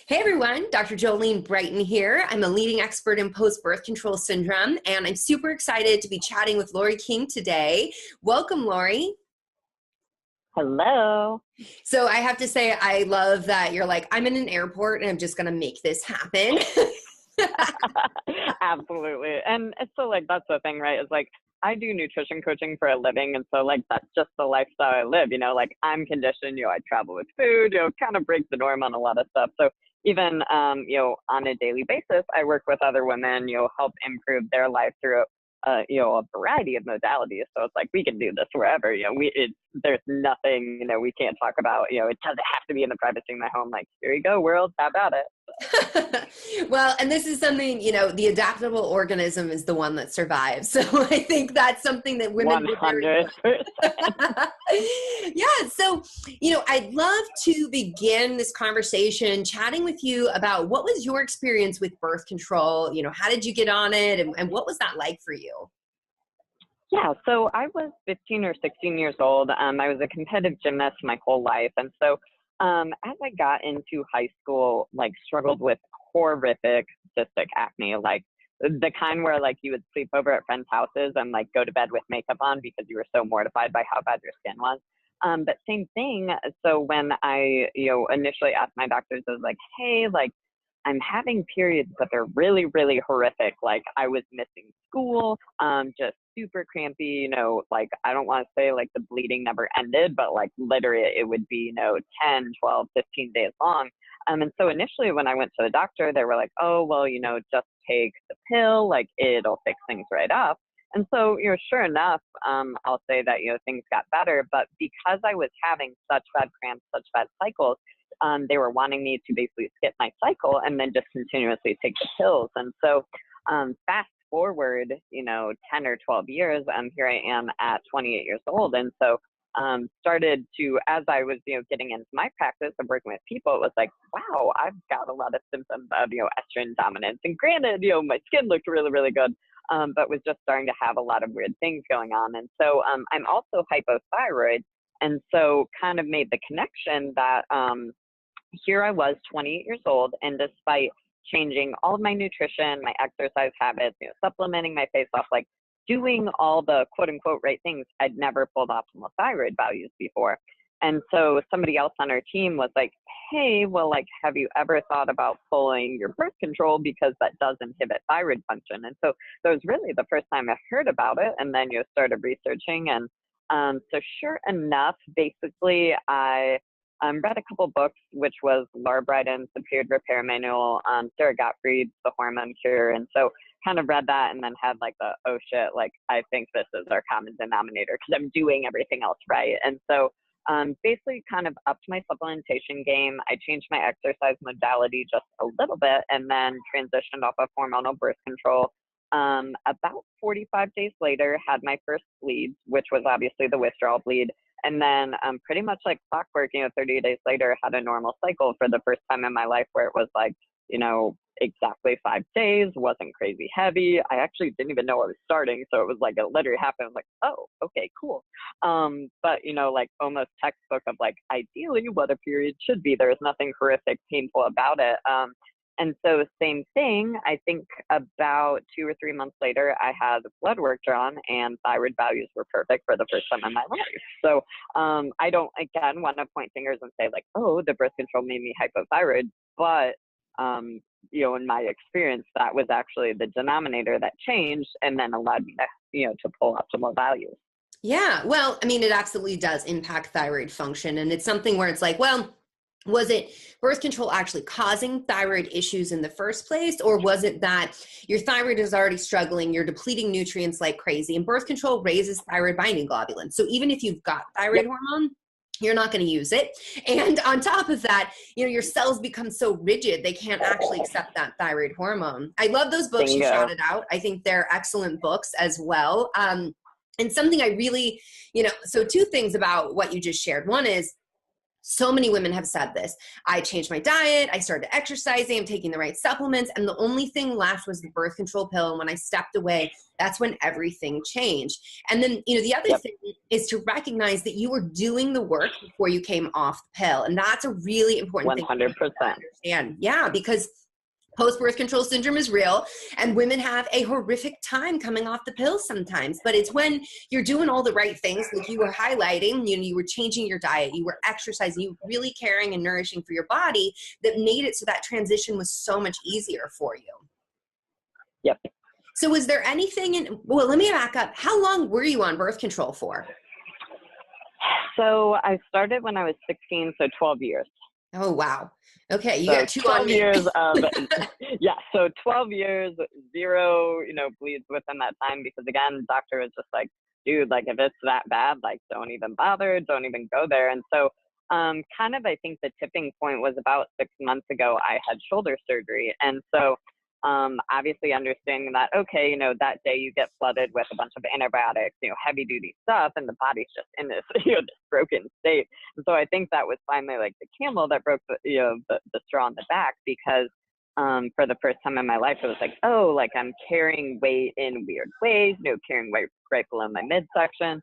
Hey everyone, Dr. Jolene Brighten here. I'm a leading expert in post-birth control syndrome, and I'm super excited to be chatting with Laurie King today. Welcome, Laurie. Hello. So I have to say, I love that you're like, I'm in an airport and I'm just going to make this happen. Absolutely. And it's so that's the thing, right? Is I do nutrition coaching for a living. And so that's just the lifestyle I live, I'm conditioned, I travel with food, kind of break the norm on a lot of stuff. So even, on a daily basis, I work with other women, help improve their life through, a variety of modalities. So it's we can do this wherever, there's nothing, we can't talk about, it doesn't have to be in the privacy of my home. Here you go, world, how about it? Well, and this is something, the adaptable organism is the one that survives. So I think that's something that women 100%. Yeah. So, I'd love to begin this conversation chatting with you about what was your experience with birth control? How did you get on it? And what was that like for you? Yeah, so I was 15 or 16 years old. I was a competitive gymnast my whole life. And so as I got into high school, struggled with horrific cystic acne, the kind where you would sleep over at friends' houses and go to bed with makeup on because you were so mortified by how bad your skin was. But same thing. So when I, initially asked my doctors, I was hey, I'm having periods, but they're really, really horrific. I was missing school, just super crampy, I don't want to say the bleeding never ended, but literally it would be, 10, 12, 15 days long. And so initially when I went to the doctor, they were oh, well, just take the pill, it'll fix things right up. And so, sure enough, I'll say that, things got better, but because I was having such bad cramps, such bad cycles, they were wanting me to basically skip my cycle and then just continuously take the pills. And so fast forward, 10 or 12 years, here I am at 28 years old. And so started to, as I was, getting into my practice of working with people, it was wow, I've got a lot of symptoms of, estrogen dominance. And granted, my skin looked really, really good, but was just starting to have a lot of weird things going on. And so I'm also hypothyroid. And so kind of made the connection that here I was 28 years old, and despite changing all of my nutrition, my exercise habits, supplementing my face off, doing all the quote unquote right things, I'd never pulled optimal thyroid values before. And so somebody else on our team was hey, well, have you ever thought about pulling your birth control because that does inhibit thyroid function? And so that was really the first time I heard about it. And then started researching. And so sure enough, basically I read a couple books, which was Laurie Brighten's The Period Repair Manual, Sarah Gottfried's The Hormone Cure. And so kind of read that and then had oh shit, I think this is our common denominator because I'm doing everything else right. And so basically kind of upped my supplementation game. I changed my exercise modality just a little bit and then transitioned off of hormonal birth control. About 45 days later, had my first bleed, which was obviously the withdrawal bleed. And then pretty much clockwork, 30 days later, had a normal cycle for the first time in my life where it was exactly 5 days, wasn't crazy heavy. I actually didn't even know I was starting. So it was it literally happened. I was oh, okay, cool. But, almost textbook of ideally what a period should be. There was nothing horrific, painful about it. And so same thing, I think about 2 or 3 months later, I had blood work drawn and thyroid values were perfect for the first time in my life. So I don't, again, want to point fingers and say oh, the birth control made me hypothyroid. But, in my experience, that was actually the denominator that changed and then allowed me to, to pull optimal values. Yeah, well, it absolutely does impact thyroid function. And it's something where it's well, was it birth control actually causing thyroid issues in the first place? Or was it that your thyroid is already struggling, you're depleting nutrients like crazy, and birth control raises thyroid binding globulin. So even if you've got thyroid hormone, you're not going to use it. And on top of that, your cells become so rigid, they can't actually accept that thyroid hormone. I love those books you shouted out. I think they're excellent books as well. And something I really, so 2 things about what you just shared. One is, So many women have said this. I changed my diet. I started exercising. I'm taking the right supplements. And the only thing left was the birth control pill. And when I stepped away, that's when everything changed. And then, the other Yep. thing is to recognize that you were doing the work before you came off the pill. And that's a really important 100%. thing to understand. Yeah, because post-birth control syndrome is real, and women have a horrific time coming off the pill sometimes. But it's when you're doing all the right things, like you were highlighting, you were changing your diet, you were exercising, you were really caring and nourishing for your body, that made it so that transition was so much easier for you. Yep. So was there anything well, let me back up. How long were you on birth control for? So I started when I was 16, so 12 years. Oh, wow. Okay, you So got 2 12 on me. years of, yeah, so 12 years, 0, bleeds within that time, because again, doctor was just like, dude, like if it's that bad, like don't even bother, don't even go there. And so kind of, I think the tipping point was about 6 months ago, I had shoulder surgery. And so obviously understanding that, okay, that day you get flooded with a bunch of antibiotics, heavy duty stuff, and the body's just in this, this broken state. And so I think that was finally like the camel that broke the straw in the back, because for the first time in my life, it was like, oh, like I'm carrying weight in weird ways, carrying weight right below my midsection.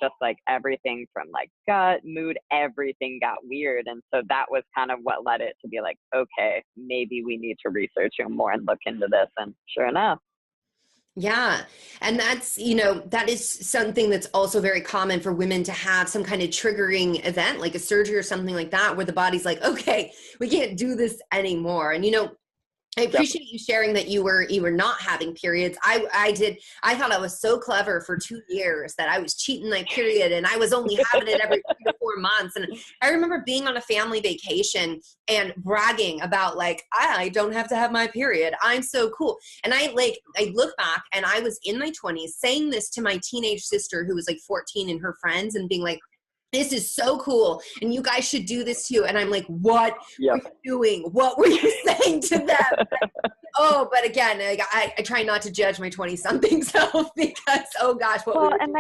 Just like everything from like gut, mood, everything got weird. And so that was kind of what led it to be like, okay, maybe we need to research more and look into this. And sure enough. Yeah. And that's, that is something that's also very common for women to have some kind of triggering event, like a surgery or something like that, where the body's like, okay, we can't do this anymore. And, I appreciate you sharing that you were not having periods. I thought I was so clever for 2 years that I was cheating my period, and I was only having it every 3 to 4 months. And I remember being on a family vacation and bragging about like, I don't have to have my period. I'm so cool. And I look back, and I was in my 20s saying this to my teenage sister who was like 14 and her friends, and being like, this is so cool, and you guys should do this too. And I'm like, what were you doing? What were you saying to them? Oh, but again, I try not to judge my 20-something self, because, oh gosh, and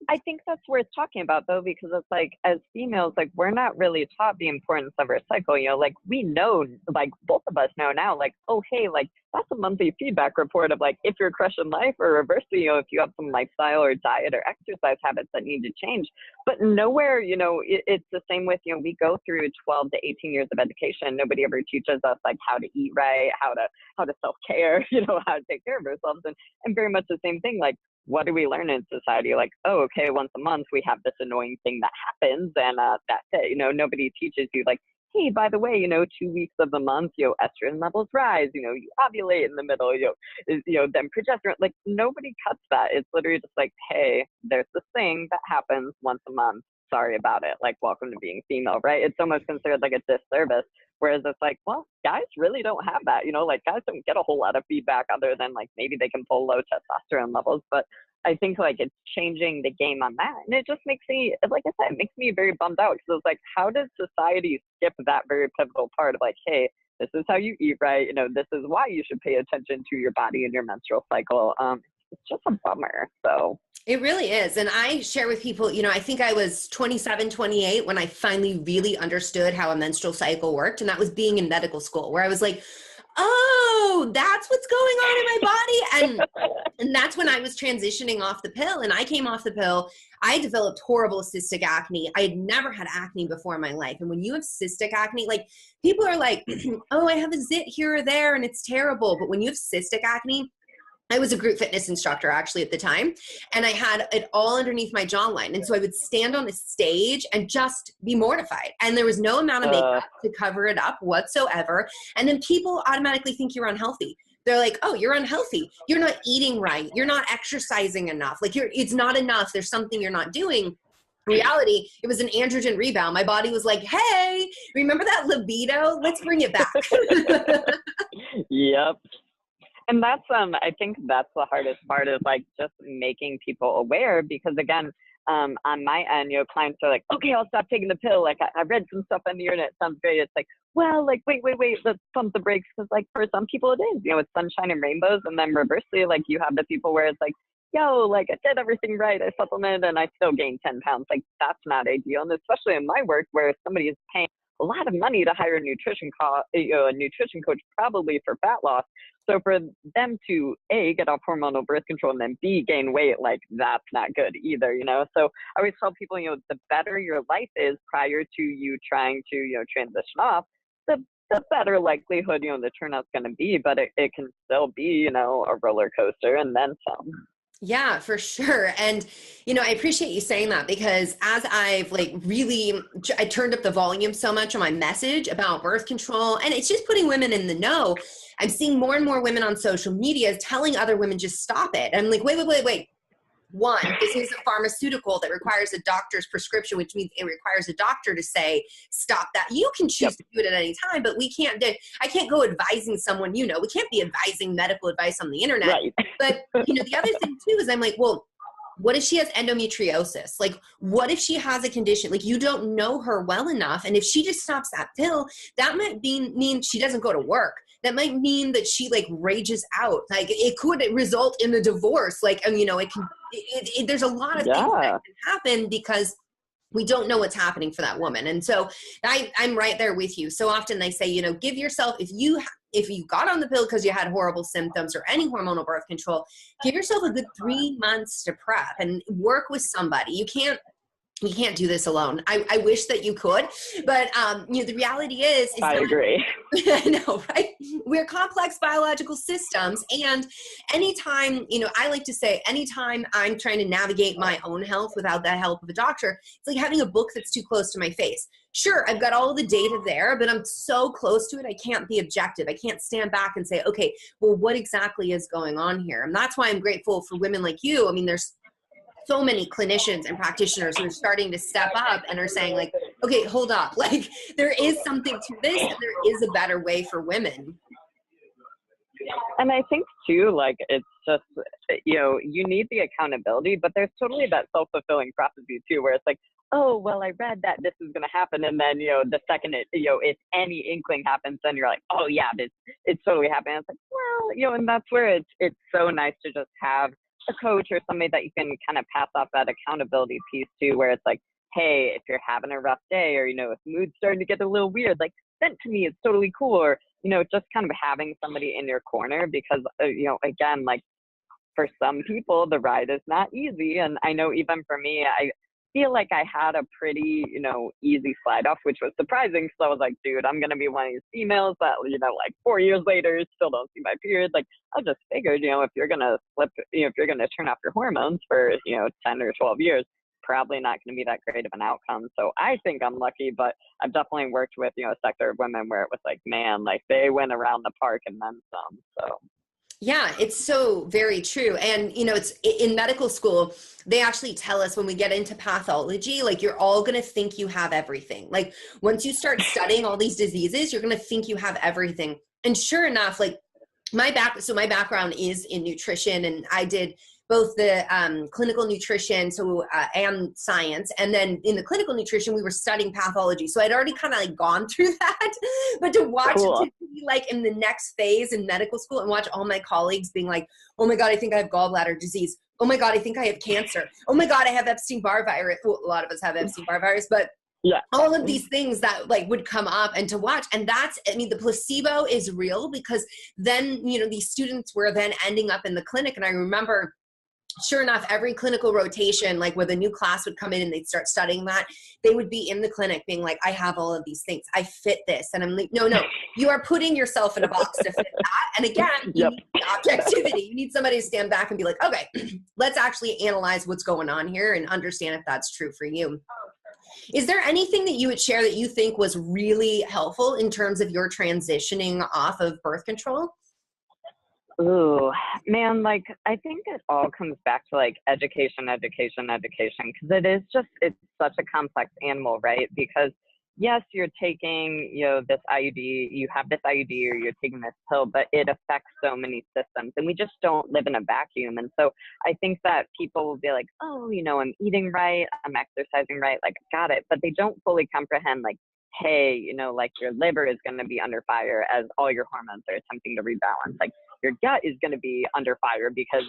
I think that's worth talking about, though, because it's like, as females, like we're not really taught the importance of our cycle. Like we know, like both of us know now, like, oh, hey, like that's a monthly feedback report of like if you're crushing life, or reversely, if you have some lifestyle or diet or exercise habits that need to change. But nowhere, it's the same with, we go through 12 to 18 years of education. Nobody ever teaches us like how to eat right, how to self-care, how to take care of ourselves. And very much the same thing, like, what do we learn in society? Like, oh, okay, once a month we have this annoying thing that happens, and that's it. Nobody teaches you like, hey, by the way, 2 weeks of the month, estrogen levels rise, you ovulate in the middle, then progesterone. Like nobody cuts that. It's literally just like, hey, there's this thing that happens once a month. Sorry about it. Like, welcome to being female, right? It's almost considered like a disservice. Whereas it's like, well, guys really don't have that, like guys don't get a whole lot of feedback other than like maybe they can pull low testosterone levels. But I think like it's changing the game on that. And it just makes me, like I said, it makes me very bummed out, because it's like, how does society skip that very pivotal part of like, hey, this is how you eat right. This is why you should pay attention to your body and your menstrual cycle. It's just a bummer. So it really is. And I share with people, I think I was 27, 28 when I finally really understood how a menstrual cycle worked. And that was being in medical school, where I was like, oh, that's what's going on in my body. And that's when I was transitioning off the pill. And I came off the pill. I developed horrible cystic acne. I had never had acne before in my life. And when you have cystic acne, like people are like, oh, I have a zit here or there and it's terrible. But when you have cystic acne, I was a group fitness instructor actually at the time, and I had it all underneath my jawline. And so I would stand on a stage and just be mortified. And there was no amount of makeup to cover it up whatsoever. And then people automatically think you're unhealthy. They're like, oh, you're unhealthy. You're not eating right. You're not exercising enough. Like it's not enough. There's something you're not doing. Reality, it was an androgen rebound. My body was like, hey, remember that libido? Let's bring it back. Yep. And that's, I think that's the hardest part, is like just making people aware, because again, on my end, clients are like, okay, I'll stop taking the pill. Like I read some stuff on the internet. It sounds great. It's like, well, like, wait, let's pump the brakes. Cause like for some people it is, it's sunshine and rainbows. And then reversely, like you have the people where it's like, yo, like I did everything right. I supplemented and I still gained 10 pounds. Like that's not ideal. And especially in my work where somebody is paying a lot of money to hire a nutrition a nutrition coach, probably for fat loss. So for them to A, get off hormonal birth control and then B, gain weight, like that's not good either, you know? So I always tell people, you know, the better your life is prior to you trying to, you know, transition off, the better likelihood, you know, the turnout's going to be, but it can still be, you know, a roller coaster and then some. Yeah, for sure. And, you know, I appreciate you saying that because as I've like really, I turned up the volume so much on my message about birth control and it's just putting women in the know. I'm seeing more and more women on social media telling other women, just stop it. I'm like, wait. One, this is a pharmaceutical that requires a doctor's prescription, which means it requires a doctor to say, stop that. You can choose to do it at any time, but we can't do, I can't go advising someone, you know, we can't be advising medical advice on the internet. Right. But, you know, the other thing too is I'm like, well, what if she has endometriosis? Like, what if she has a condition? Like, you don't know her well enough. And if she just stops that pill, that might mean she doesn't go to work. That might mean that she like rages out. Like it could result in a divorce. Like, and you know, it can, there's a lot of things that can happen because we don't know what's happening for that woman. And so I'm right there with you. So often they say, you know, give yourself, if you got on the pill because you had horrible symptoms or any hormonal birth control, give yourself a good 3 months to prep and work with somebody. You can't do this alone. I wish that you could, but you know, the reality is I agree. I know, right? We're complex biological systems. And anytime, you know, I like to say, anytime I'm trying to navigate my own health without the help of a doctor, it's like having a book that's too close to my face. Sure, I've got all the data there, but I'm so close to it, I can't be objective. I can't stand back and say, okay, well, what exactly is going on here? And that's why I'm grateful for women like you. I mean, there's so many clinicians and practitioners who are starting to step up and are saying like, okay, hold up. Like there is something to this and there is a better way for women. And I think too, like, it's just, you know, you need the accountability, but there's totally that self-fulfilling prophecy too, where it's like, oh, well, I read that this is going to happen. And then, you know, the second if any inkling happens, then you're like, oh yeah, it's totally happening. It's like, well, you know, and that's where it's so nice to just have a coach or somebody that you can kind of pass off that accountability piece to, where it's like, hey, if you're having a rough day or, you know, if mood's starting to get a little weird, like vent to me, it's totally cool. Or, you know, just kind of having somebody in your corner because, you know, again, like for some people, the ride is not easy. And I know even for me, I feel like I had a pretty, you know, easy slide off, which was surprising. So I was like, dude, I'm going to be one of these females that, you know, like 4 years later, still don't see my period. Like, I just figured, you know, if you're going to flip, you know, if you're going to turn off your hormones for, you know, 10 or 12 years, probably not going to be that great of an outcome. So I think I'm lucky, but I've definitely worked with, you know, a sector of women where it was like, man, like they went around the park and then some. So yeah, it's so very true. And, you know, it's in medical school, they actually tell us when we get into pathology, like you're all going to think you have everything. Like once you start studying all these diseases, you're going to think you have everything. And sure enough, like my background is in nutrition, and I did both the clinical nutrition and science, and then in the clinical nutrition we were studying pathology, so I'd already kind of like gone through that. But to watch it, to be like in the next phase in medical school and watch all my colleagues being like, oh my god, I think I have gallbladder disease, oh my god, I think I have cancer, oh my god, I have Epstein-Barr virus. Well, a lot of us have Epstein-Barr virus, but yeah, all of these things that like would come up, and to watch. And that's, I mean, the placebo is real, because then, you know, these students were then ending up in the clinic. And I remember, sure enough, every clinical rotation, like where the new class would come in and they'd start studying that, they would be in the clinic being like, I have all of these things, I fit this. And I'm like, no, you are putting yourself in a box to fit that. And again, you need objectivity. You need somebody to stand back and be like, okay, let's actually analyze what's going on here and understand if that's true for you. Is there anything that you would share that you think was really helpful in terms of your transitioning off of birth control? Ooh, man, like, I think it all comes back to like education, because it's such a complex animal, right? Because yes, you're taking, you know, this IUD, you have this IUD or you're taking this pill, but it affects so many systems, and we just don't live in a vacuum. And so I think that people will be like, oh, you know, I'm eating right, I'm exercising right, like, got it. But they don't fully comprehend, like, hey, you know, like your liver is going to be under fire as all your hormones are attempting to rebalance. Like, your gut is going to be under fire because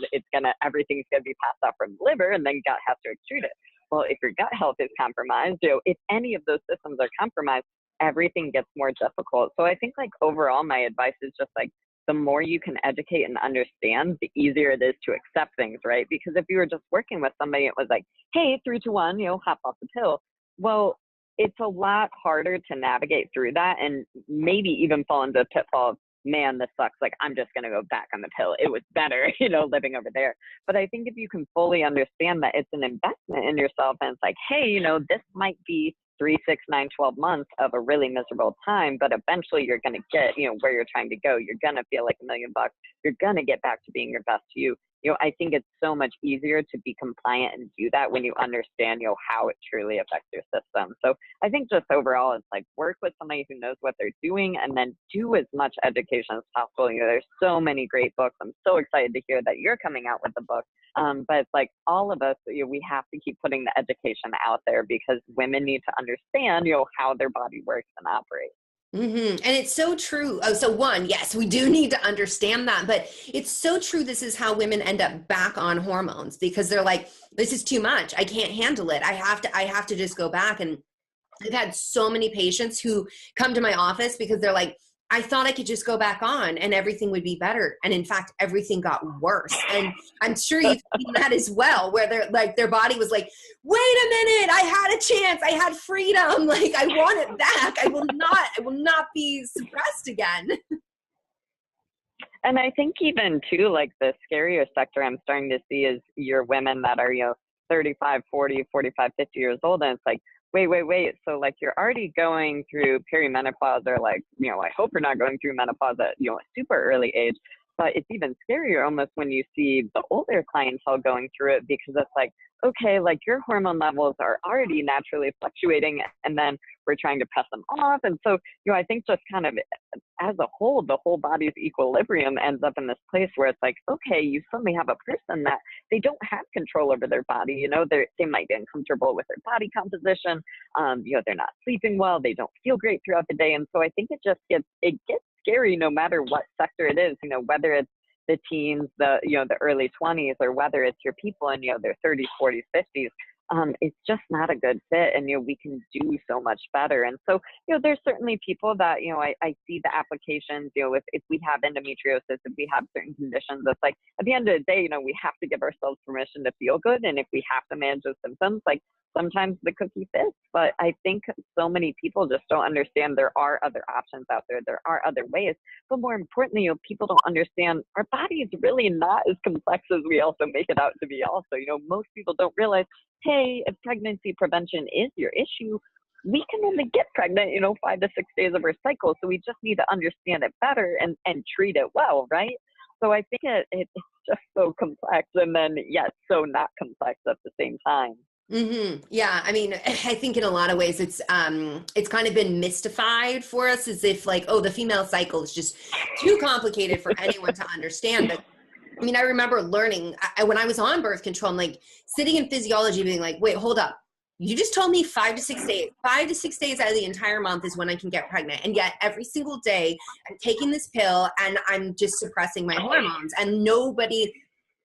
everything's going to be passed off from the liver, and then gut has to excrete it. Well, if your gut health is compromised, if any of those systems are compromised, everything gets more difficult. So I think like overall, my advice is just like, the more you can educate and understand, the easier it is to accept things, right? Because if you were just working with somebody, it was like, hey, 3, 2, 1, hop off the pill. Well, it's a lot harder to navigate through that and maybe even fall into the pitfall of, man, this sucks. Like, I'm just going to go back on the pill. It was better, living over there. But I think if you can fully understand that it's an investment in yourself and it's like, hey, this might be 3, 6, 9, 12 months of a really miserable time, but eventually you're going to get, where you're trying to go. You're going to feel like $1,000,000. You're going to get back to being your best you. I think it's so much easier to be compliant and do that when you understand, how it truly affects your system. So I think just overall, it's like work with somebody who knows what they're doing and then do as much education as possible. There's so many great books. I'm so excited to hear that you're coming out with a book. But it's like all of us, we have to keep putting the education out there because women need to understand, how their body works and operates. And it's so true. Oh, so one, yes, we do need to understand that, but it's so true. This is how women end up back on hormones because they're like, this is too much. I can't handle it. I have to just go back. And I've had so many patients who come to my office because they're like, I thought I could just go back on and everything would be better. And in fact, everything got worse. And I'm sure you've seen that as well, where they're like, their body was like, wait a minute, I had a chance. I had freedom. Like, I want it back. I will not be suppressed again. And I think even too, like the scarier sector I'm starting to see is your women that are, 35, 40, 45, 50 years old. And it's like, wait. So like you're already going through perimenopause or like, I hope you're not going through menopause at, a super early age, but it's even scarier almost when you see the older clientele going through it because it's like, okay, like your hormone levels are already naturally fluctuating and then we're trying to press them off. And so, I think just kind of as a whole, the whole body's equilibrium ends up in this place where it's like, okay, you suddenly have a person that they don't have control over their body. They might be uncomfortable with their body composition. They're not sleeping well. They don't feel great throughout the day. And so I think it gets scary no matter what sector it is, whether it's the teens, the early 20s, or whether it's your people in, their 30s, 40s, 50s. It's just not a good fit and, we can do so much better. And so, there's certainly people that, I see the applications, if we have endometriosis, if we have certain conditions, it's like at the end of the day, we have to give ourselves permission to feel good. And if we have to manage those symptoms, like sometimes the cookie fits, but I think so many people just don't understand there are other options out there. There are other ways, but more importantly, people don't understand our body is really not as complex as we also make it out to be also. Most people don't realize, hey, if pregnancy prevention is your issue, we can only get pregnant, 5 to 6 days of our cycle. So we just need to understand it better and treat it well, right? So I think it's just so complex and then, yes, so not complex at the same time. Yeah. I mean, I think in a lot of ways it's kind of been mystified for us as if like, oh, the female cycle is just too complicated for anyone to understand. But I mean, I remember learning when I was on birth control, I'm like sitting in physiology being like, wait, hold up. You just told me 5 to 6 days. 5 to 6 days out of the entire month is when I can get pregnant. And yet every single day I'm taking this pill and I'm just suppressing my hormones. And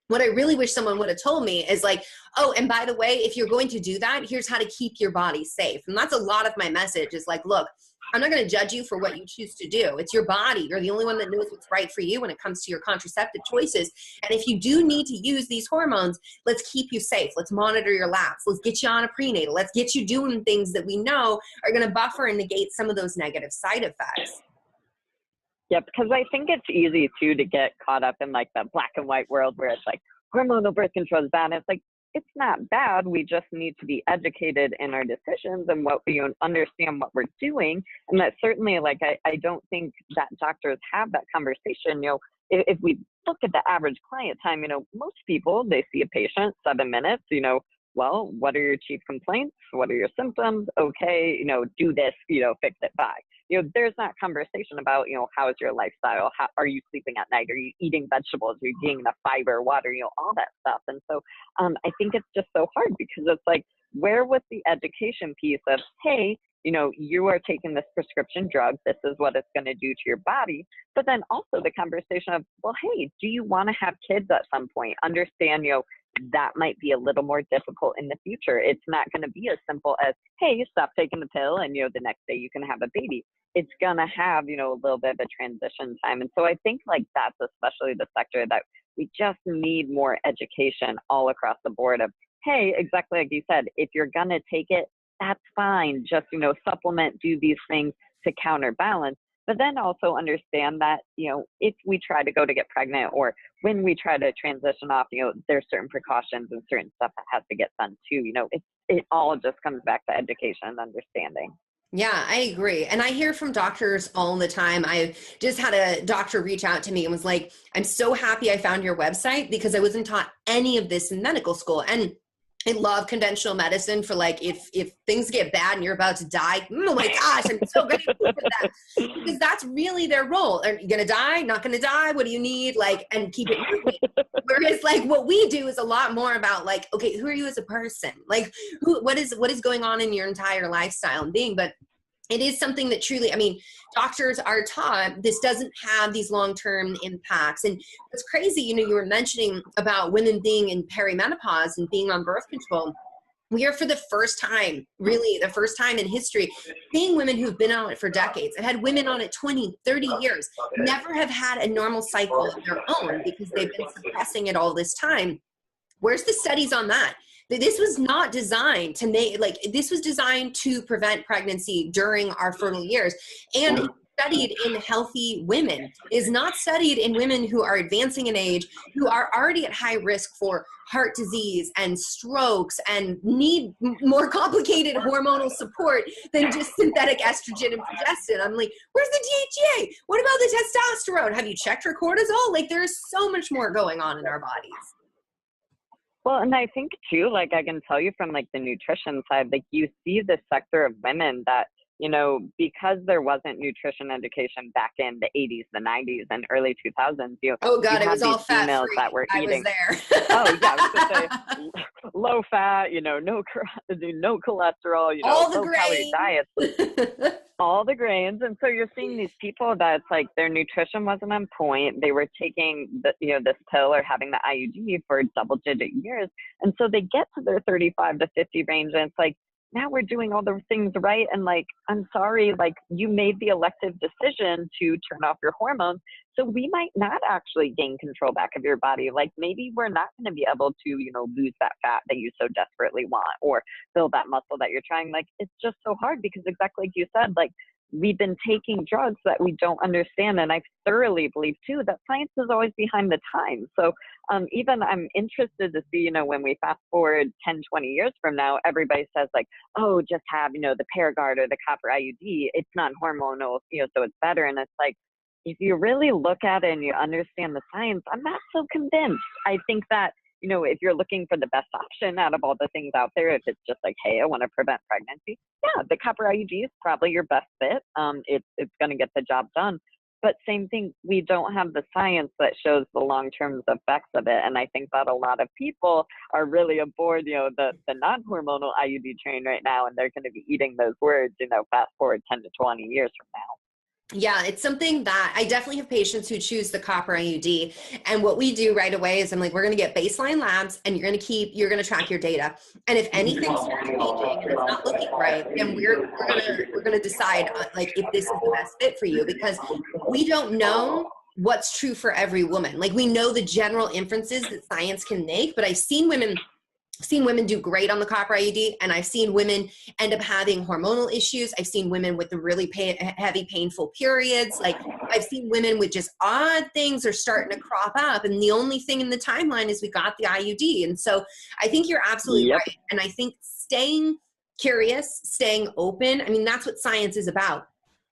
what I really wish someone would have told me is like, oh, and by the way, if you're going to do that, here's how to keep your body safe. And that's a lot of my message is like, look, I'm not going to judge you for what you choose to do. It's your body. You're the only one that knows what's right for you when it comes to your contraceptive choices. And if you do need to use these hormones, let's keep you safe. Let's monitor your labs. Let's get you on a prenatal. Let's get you doing things that we know are going to buffer and negate some of those negative side effects. Yeah, because I think it's easy too to get caught up in like the black and white world where it's like hormonal birth control is bad. And it's like, it's not bad. We just need to be educated in our decisions and what we understand what we're doing. And that certainly, like, I don't think that doctors have that conversation. If we look at the average client time, most people, they see a patient 7 minutes, well, what are your chief complaints? What are your symptoms? Okay, do this, fix it, bye. There's not conversation about, how is your lifestyle? How are you sleeping at night? Are you eating vegetables? Are you getting enough fiber, water, all that stuff. And so I think it's just so hard because it's like, where was the education piece of, hey, you are taking this prescription drug. This is what it's going to do to your body. But then also the conversation of, well, hey, do you want to have kids at some point? Understand, that might be a little more difficult in the future. It's not going to be as simple as, hey, you stop taking the pill and, the next day you can have a baby. It's going to have, a little bit of a transition time. And so I think like that's especially the sector that we just need more education all across the board of, hey, exactly like you said, if you're going to take it, that's fine. Just, supplement, do these things to counterbalance. But then also understand that, if we try to go to get pregnant or when we try to transition off, there's certain precautions and certain stuff that has to get done too. It all just comes back to education and understanding. Yeah, I agree. And I hear from doctors all the time. I just had a doctor reach out to me and was like, I'm so happy I found your website because I wasn't taught any of this in medical school. And I love conventional medicine for like, if things get bad and you're about to die, oh my gosh, I'm so grateful for that. Because that's really their role. Are you going to die? Not going to die? What do you need? Like, and keep it moving. Whereas like what we do is a lot more about like, okay, who are you as a person? Like what is going on in your entire lifestyle and being, but it is something that truly, I mean, doctors are taught this doesn't have these long-term impacts. And what's crazy, you were mentioning about women being in perimenopause and being on birth control. We are for the first time, really the first time in history, seeing women who've been on it for decades. I've had women on it 20, 30 years, never have had a normal cycle of their own because they've been suppressing it all this time. Where's the studies on that? This was not designed to make, like, this was designed to prevent pregnancy during our fertile years. And it's studied in healthy women. It is not studied in women who are advancing in age, who are already at high risk for heart disease and strokes and need more complicated hormonal support than just synthetic estrogen and progestin. I'm like, where's the DHEA? What about the testosterone? Have you checked her cortisol? Like, there's so much more going on in our bodies. Well, and I think too, like I can tell you from like the nutrition side, like you see this sector of women that, because there wasn't nutrition education back in the 80s, the 90s, and early 2000s, oh God, it was all fat females free. that were eating. I was there. Oh yeah, I was gonna say low fat, no cholesterol, all the low calorie diets. All the grains. And so you're seeing these people that it's like their nutrition wasn't on point. They were taking this pill or having the IUD for double-digit years. And so they get to their 35 to 50 range and it's like, now we're doing all the things right. And like, I'm sorry, like you made the elective decision to turn off your hormones. So we might not actually gain control back of your body. Like maybe we're not going to be able to, lose that fat that you so desperately want or build that muscle that you're trying. Like it's just so hard because exactly like you said, like we've been taking drugs that we don't understand. And I thoroughly believe too that science is always behind the times. So even I'm interested to see, when we fast forward 10, 20 years from now, everybody says like, oh, just have, the Paragard or the copper IUD. It's non-hormonal, so it's better. And it's like, if you really look at it and you understand the science, I'm not so convinced. I think that, if you're looking for the best option out of all the things out there, if it's just like, hey, I want to prevent pregnancy, yeah, the copper IUD is probably your best fit. It's going to get the job done. But same thing, we don't have the science that shows the long-term effects of it. And I think that a lot of people are really aboard, the non-hormonal IUD train right now, and they're going to be eating those words, fast forward 10 to 20 years from now. Yeah, it's something that I definitely have patients who choose the copper IUD. And what we do right away is I'm like, we're going to get baseline labs and you're going to track your data. And if anything starts changing and it's not looking right, then we're going to decide like if this is the best fit for you, because we don't know what's true for every woman. Like we know the general inferences that science can make, but I've seen women do great on the copper IUD, and I've seen women end up having hormonal issues. I've seen women with the really heavy, painful periods. Like I've seen women with just odd things are starting to crop up, and the only thing in the timeline is we got the IUD. And so I think you're absolutely right. And I think staying curious, staying open, I mean, that's what science is about.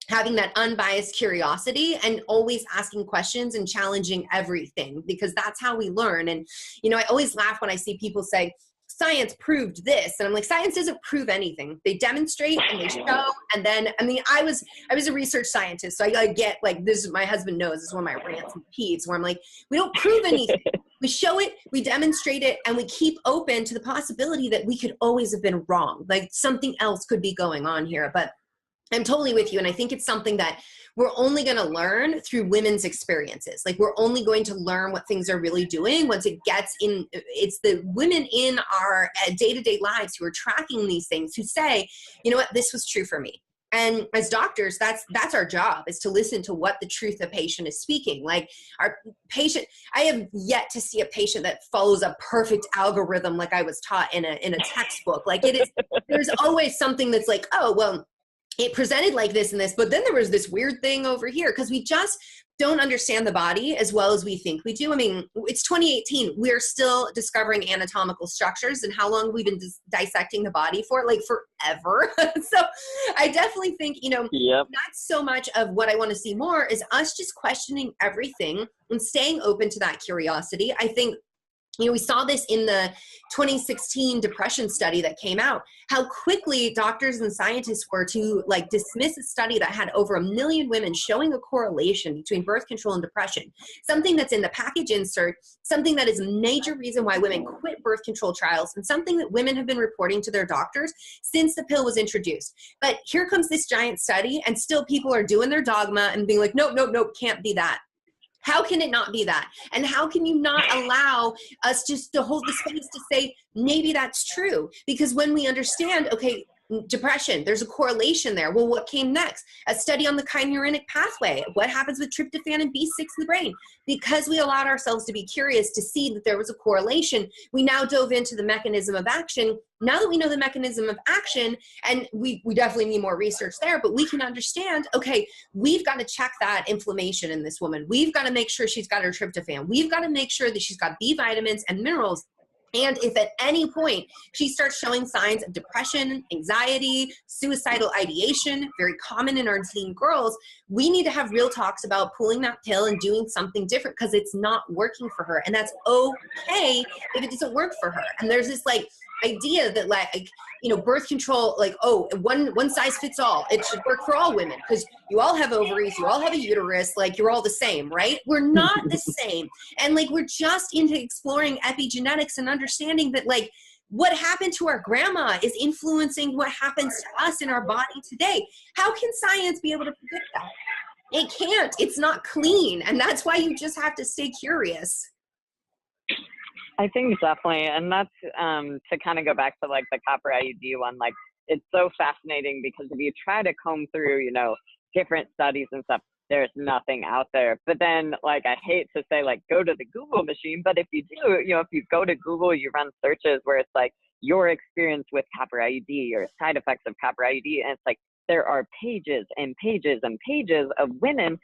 Having that unbiased curiosity and always asking questions and challenging everything, because that's how we learn. And, I always laugh when I see people say, science proved this. And I'm like, science doesn't prove anything. They demonstrate and they show. And then, I was a research scientist. So I get like this, my husband knows this is one of my rants and peeves where I'm like, we don't prove anything. we show it, we demonstrate it, and we keep open to the possibility that we could always have been wrong. Like something else could be going on here. But I'm totally with you. And I think it's something that we're only going to learn through women's experiences. Like we're only going to learn what things are really doing once it gets in. It's the women in our day-to-day lives who are tracking these things who say, you know what, this was true for me. And as doctors, that's our job, is to listen to what the truth the patient is speaking. Like our patient, I have yet to see a patient that follows a perfect algorithm like I was taught in a textbook. Like it is, there's always something that's like, oh, well, it presented like this and this, but then there was this weird thing over here, because we just don't understand the body as well as we think we do. I mean, it's 2018. We're still discovering anatomical structures, and how long have we been dissecting the body for? Like forever. So I definitely think, you know, that's so much of what I want to see more is us just questioning everything and staying open to that curiosity. I think, you know, we saw this in the 2016 depression study that came out, how quickly doctors and scientists were to like dismiss a study that had over 1 million women showing a correlation between birth control and depression, something that's in the package insert, something that is a major reason why women quit birth control trials, and something that women have been reporting to their doctors since the pill was introduced. But here comes this giant study, and still people are doing their dogma and being like, nope, nope, nope, can't be that. How can it not be that? And how can you not allow us just to hold the space to say, maybe that's true? Because when we understand, okay, depression, there's a correlation there. Well, what came next? A study on the kynureninic pathway. What happens with tryptophan and B6 in the brain? Because we allowed ourselves to be curious to see that there was a correlation, we now dove into the mechanism of action. Now that we know the mechanism of action, and we definitely need more research there, but we can understand, okay, we've got to check that inflammation in this woman. We've got to make sure she's got her tryptophan. We've got to make sure that she's got B vitamins and minerals. And if at any point she starts showing signs of depression, anxiety, suicidal ideation, very common in our teen girls, we need to have real talks about pulling that pill and doing something different, because it's not working for her. And that's okay if it doesn't work for her. And there's this like idea that like, you know, birth control, like, oh, one size fits all. It should work for all women because you all have ovaries, you all have a uterus, like you're all the same, right? We're not the same. And like, we're just into exploring epigenetics and understanding that like what happened to our grandma is influencing what happens to us in our body today. How can science be able to predict that? It can't. It's not clean. And that's why you just have to stay curious. I think definitely, and that's to kind of go back to like the copper IUD one, like it's so fascinating because if you try to comb through, you know, different studies and stuff, there's nothing out there. But then like, I hate to say like, go to the Google machine, but if you do, you know, if you go to Google, you run searches where it's like your experience with copper IUD or side effects of copper IUD, and it's like, there are pages and pages and pages of women,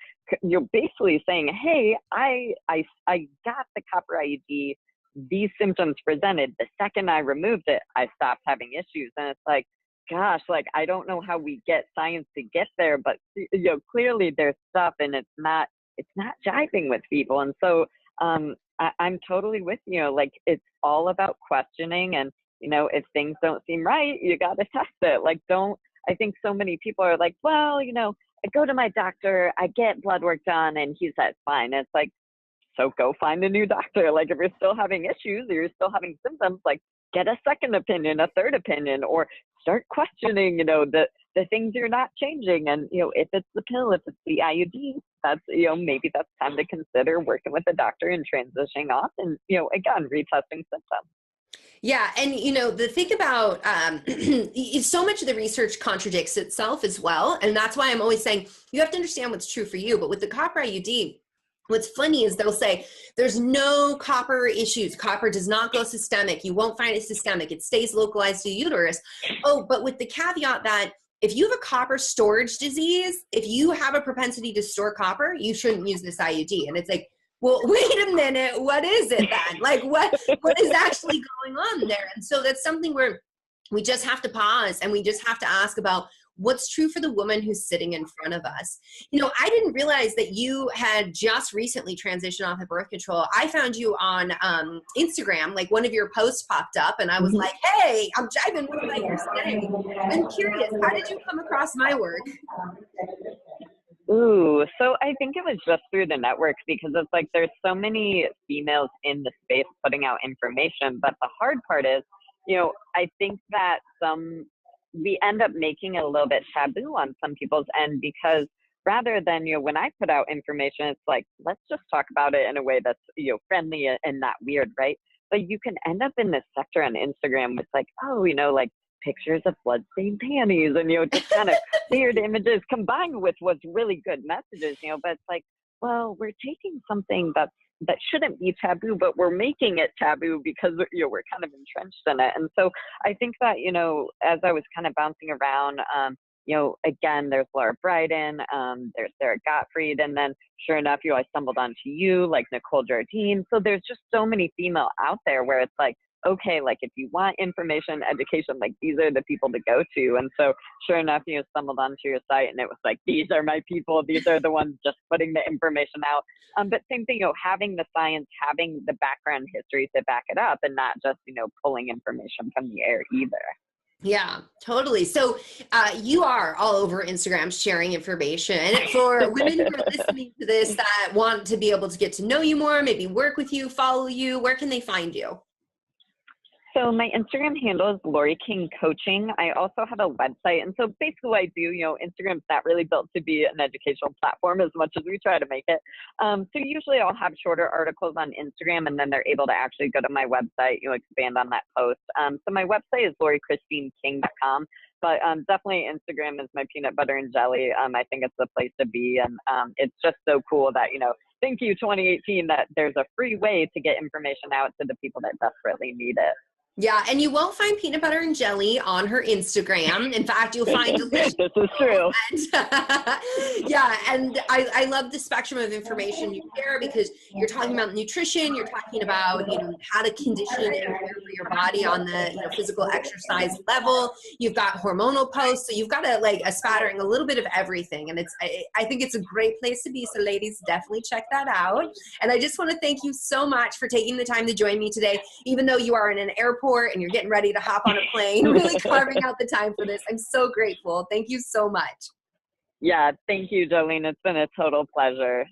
you're basically saying, hey, I got the copper IUD, these symptoms presented. The second I removed it, I stopped having issues. And it's like, gosh, like, I don't know how we get science to get there, but you know, clearly there's stuff and it's not jiving with people. And so I'm totally with you. Like, it's all about questioning. And, you know, if things don't seem right, you got to test it. Like, I think so many people are like, well, you know, I go to my doctor, I get blood work done, and he said, fine. And it's like, so go find a new doctor. Like, if you're still having issues or you're still having symptoms, like, get a second opinion, a third opinion, or start questioning, you know, the things you're not changing. And, you know, if it's the pill, if it's the IUD, that's, you know, maybe that's time to consider working with a doctor and transitioning off and, you know, again, retesting symptoms. Yeah. And, you know, the thing about so much of the research contradicts itself as well. And that's why I'm always saying you have to understand what's true for you. But with the copper IUD, what's funny is they'll say there's no copper issues. Copper does not go systemic. You won't find it systemic. It stays localized to the uterus. Oh, but with the caveat that if you have a copper storage disease, if you have a propensity to store copper, you shouldn't use this IUD. And it's like, well, wait a minute, what is it then? Like, what is actually going on there? And so that's something where we just have to pause and we just have to ask about what's true for the woman who's sitting in front of us. You know, I didn't realize that you had just recently transitioned off of birth control. I found you on Instagram, like one of your posts popped up and I was like, hey, I'm jiving, what am I here saying? I'm curious, how did you come across my work? Ooh, so I think it was just through the networks because it's like there's so many females in the space putting out information. But the hard part is, I think that we end up making it a little bit taboo on some people's end because rather than, when I put out information, it's like, let's just talk about it in a way that's, friendly and not weird, right? But you can end up in this sector on Instagram with like, oh, like pictures of bloodstained panties and, just kind of weird images combined with what's really good messages, but it's like, well, we're taking something that shouldn't be taboo, but we're making it taboo because, we're kind of entrenched in it. And so I think that, as I was kind of bouncing around, again, there's Jolene Brighten, there's Sarah Gottfried, and then sure enough, I stumbled onto you, like Nicole Jardine. So there's just so many female out there where it's like, okay, like if you want information, education, like these are the people to go to. And so sure enough, stumbled onto your site and it was like, these are my people. These are the ones just putting the information out. But same thing, having the science, having the background history to back it up and not just, pulling information from the air either. Yeah, totally. So you are all over Instagram sharing information. For women who are listening to this that want to be able to get to know you more, maybe work with you, follow you, where can they find you? So my Instagram handle is Laurie King Coaching. I also have a website. And so basically what I do, Instagram's not really built to be an educational platform as much as we try to make it. So usually I'll have shorter articles on Instagram and then they're able to actually go to my website, expand on that post. So my website is lauriechristineking.com. But definitely Instagram is my peanut butter and jelly. I think it's the place to be. And it's just so cool that, thank you 2018, that there's a free way to get information out to the people that desperately need it. Yeah, and you won't find peanut butter and jelly on her Instagram. In fact, you'll find delicious. This is true. Yeah, and I love the spectrum of information you share because you're talking about nutrition, you're talking about how to condition and care for your body on the physical exercise level. You've got hormonal posts, so you've got a spattering, a little bit of everything, and I think it's a great place to be. So, ladies, definitely check that out. And I just want to thank you so much for taking the time to join me today, even though you are in an airport and you're getting ready to hop on a plane, really carving out the time for this. I'm so grateful. Thank you so much. Yeah, thank you, Jolene. It's been a total pleasure.